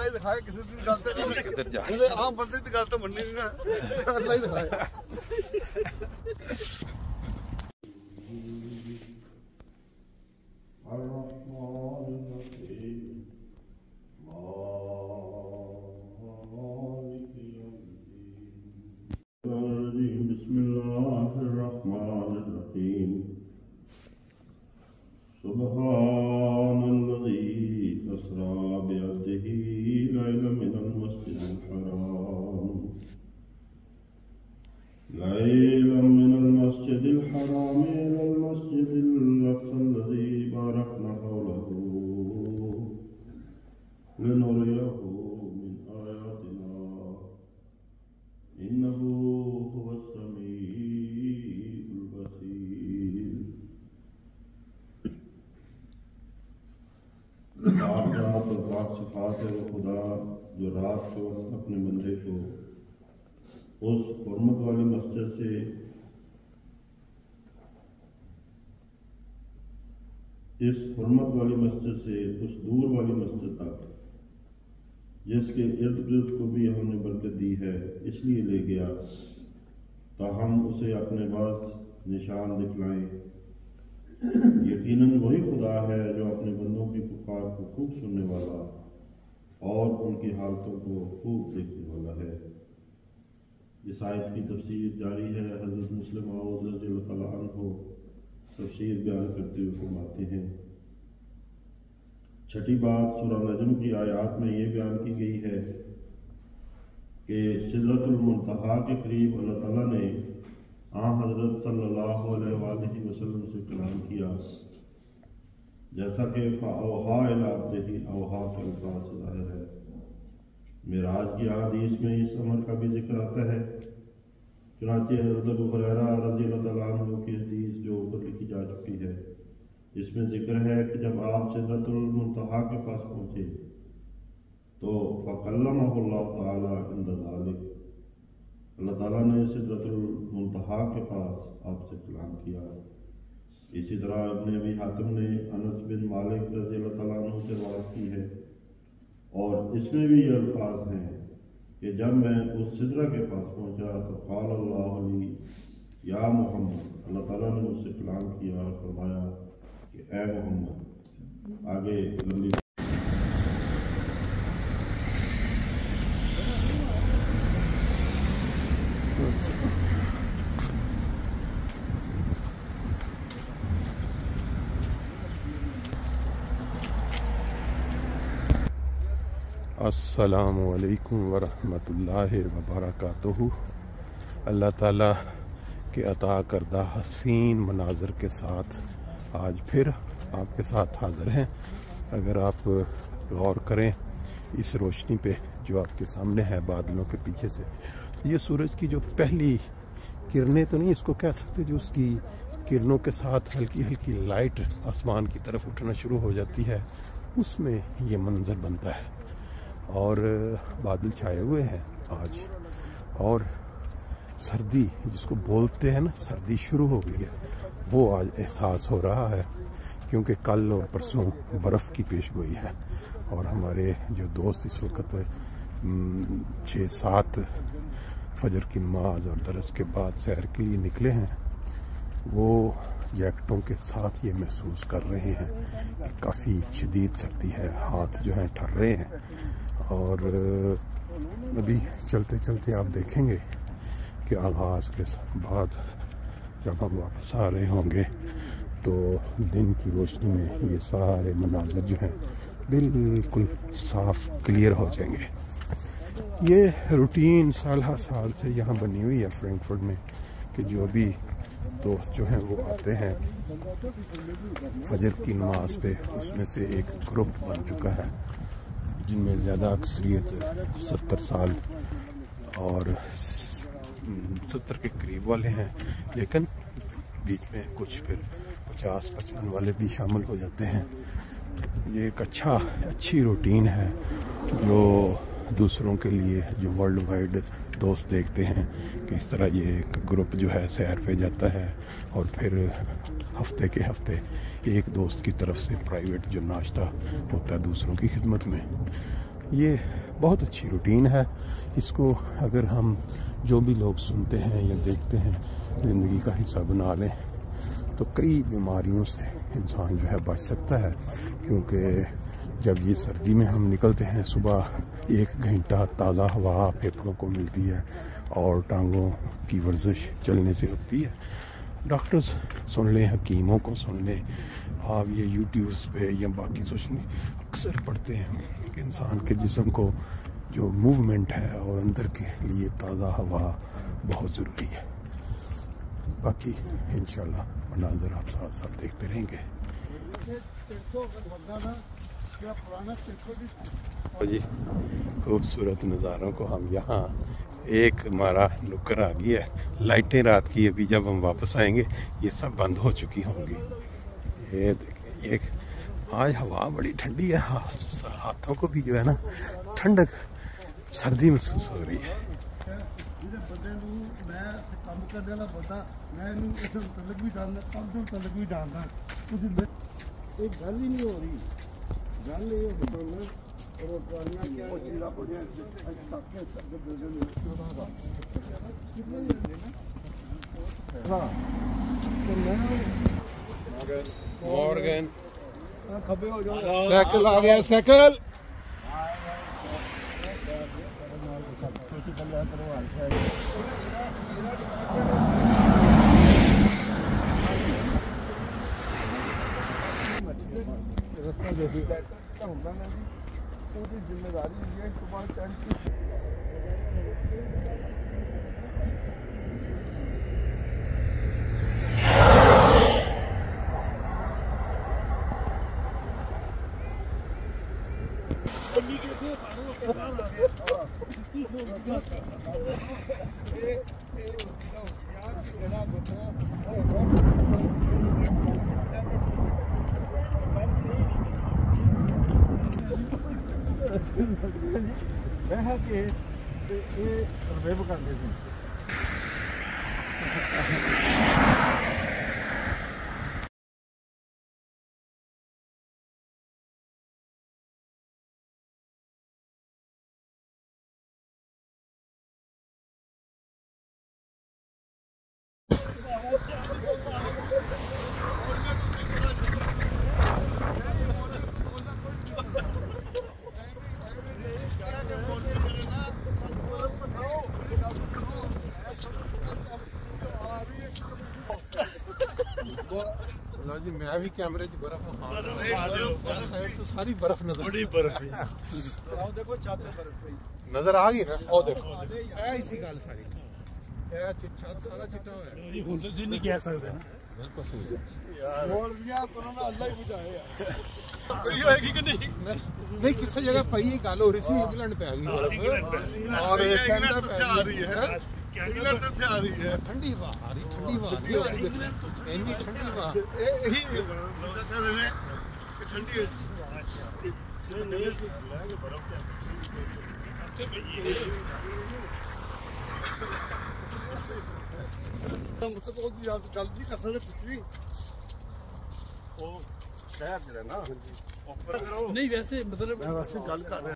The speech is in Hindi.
अल्लाह ही दिखाए किसी की गलती नहीं, आम बंदे की गलती बननी नहीं ना, अल्लाह ही दिखाए। बिस्मिल्लाहिर्रहमानिर्रहीम। सुब्हानल्लज़ी अस्रा बिअब्दिही लैलन मिनल मस्जिदिल हराम इलल मस्जिदिल अक़्सल्लज़ी बारकना हौलहू लिनुरियहू मिन आयातिना इन्नहू हुवस समीउल बसीर। पाक जात और पाक सिफात है वो खुदा जो रात को अपने बंदे को उस हुर्मत वाली मस्जिद से उस दूर वाली मस्जिद तक जिसके इर्द गिर्द को भी हमने बरकत दी है इसलिए ले गया ताहम उसे अपने पास निशान दिखलाएं। यकीनन वही खुदा है जो अपने बंदों की पुकार को खूब सुनने वाला और उनकी हालतों को खूब देखने वाला है। इस आयत की तफसीर जारी है। हज़रत मुस्लिम मऊद रज़ियल्लाहु तआला अन्हु तफसीर बयान करते हुए फरमाते हैं, छठी बात सूरह नजम की आयत में ये बयान की गई है कि सिदरतुल मुंतहा के करीब अल्लाह ताला ने हज़रत सल्लल्लाहु अलैहि वसल्लम से कलाम किया, जैसा कि फ़अौहा इला अब्दिही औहा के अल्फाज़ से ज़ाहिर है। मेराज की हदीस में इस अमर का भी जिक्र आता है। चुनांचे हज़रत अबू हुरैरा रज़ियल्लाहु तआला अन्हु की हदीस जो ऊपर लिखी जा चुकी है, इसमें जिक्र है कि जब आप सिदरतुल मुंतहा के पास पहुँचे तो फ़कल्लमहुल्लाहु तआला इंद ज़ालिक, अल्लाह ताला ने सिदरतुल मुंतहा के पास आपसे कलाम किया। इसी तरह इब्न अबी हातिम ने अनस बिन मालिक रज़ियल्लाहु तआला अन्हु से रवायत की है और इसमें भी ये अल्फाज हैं कि जब मैं उस सिदरा के पास पहुंचा तो क़ाल अल्लाहु ली या मोहम्मद, अल्लाह ताला ने मुझसे कलाम किया और फरमाया कि ए मोहम्मद। आगे लंबी अस्सलामु अलैकुम वरहमतुल्लाहि वबरकातुहू। अल्लाह ताला के अता करदा हसीन मनाज़र के साथ आज फिर आपके साथ हाज़िर हैं। अगर आप गौर करें इस रोशनी पे जो आपके सामने है बादलों के पीछे से, ये सूरज की जो पहली किरणें तो नहीं इसको कह सकते, जो उसकी किरणों के साथ हल्की हल्की लाइट आसमान की तरफ उठना शुरू हो जाती है, उसमें ये मंज़र बनता है। और बादल छाए हुए हैं आज, और सर्दी जिसको बोलते हैं ना, सर्दी शुरू हो गई है, वो आज एहसास हो रहा है क्योंकि कल और परसों बर्फ़ की पेशगोई है। और हमारे जो दोस्त इस वक्त 6-7 फजर की नमाज और दरस के बाद सैर के लिए निकले हैं, वो जैकेटों के साथ ये महसूस कर रहे हैं कि काफ़ी शदीद सर्दी है, हाथ जो हैं ठर रहे हैं। और अभी चलते चलते आप देखेंगे कि आगाज़ के बाद जब हम वापस आ रहे होंगे तो दिन की रोशनी में ये सारे मनाज़र जो हैं बिल्कुल साफ़ क्लियर हो जाएंगे। ये रूटीन साल साल से यहाँ बनी हुई है फ्रैंकफर्ट में कि जो भी दोस्त जो हैं वो आते हैं फजर की नमाज पे, उसमें से एक ग्रुप बन चुका है जिनमें ज़्यादा अक्सरियत 70 साल और 70 के करीब वाले हैं, लेकिन बीच में कुछ फिर 50-55 वाले भी शामिल हो जाते हैं। ये एक अच्छी रूटीन है जो दूसरों के लिए, जो वर्ल्ड वाइड दोस्त देखते हैं कि इस तरह ये एक ग्रुप जो है सैर पे जाता है और फिर हफ्ते के हफ्ते एक दोस्त की तरफ से प्राइवेट जो नाश्ता होता है दूसरों की खिदमत में, ये बहुत अच्छी रूटीन है। इसको अगर हम जो भी लोग सुनते हैं या देखते हैं ज़िंदगी का हिस्सा बना लें तो कई बीमारियों से इंसान जो है बच सकता है। क्योंकि जब ये सर्दी में हम निकलते हैं सुबह 1 घंटा ताज़ा हवा फेफड़ों को मिलती है और टांगों की वर्जिश चलने से होती है। डॉक्टर्स सुन लें, हकीमों को सुन लें, आप ये यूट्यूब्स पे या बाकी सोशल अक्सर पढ़ते हैं कि इंसान के जिस्म को जो मूवमेंट है और अंदर के लिए ताज़ा हवा बहुत ज़रूरी है। बाकी इंशाल्लाह मनाज़र आप साथ साथ देखते रहेंगे। जी खूबसूरत नज़ारों को हम यहाँ एक हमारा नुक्कर आ गया है। लाइटें रात की अभी जब हम वापस आएंगे ये सब बंद हो चुकी होंगी। ये देखिए, ये आज हवा बड़ी ठंडी है, हाथों को भी जो है ना ठंडक सर्दी महसूस हो रही है। गल ही नहीं हो रही, गल ये मॉर्गन साइकिल आ गया, साइकिल जिम्मेदारी है जी। मैं भी कैमरे च बर्फ साइड तो सारी बर्फ नजर, बड़ी बर्फ देखो नजर आ गई ना। ओ देखो ऐसी गल सारी छत सारा चिट्टा होया जी। हुन तो जी नहीं कह सकते ना, बिल्कुल सही यार। बोल दिया कोरोना अल्लाह ही बचाए यार। कोई होएगी कि नहीं किसी जगह पई गल हो रही सी, इंग्लैंड पे आ गई बर्फ और कनाडा पे आ रही है। इंग्लैंड से आ रही है ठंडी हवा, आ रही ठंडी हवा, इतनी ठंडी हवा यही ठंडी मतलब जल्दी कसर पिछली वो शहर जो है ना नहीं, वैसे मतलब वैसे गल कर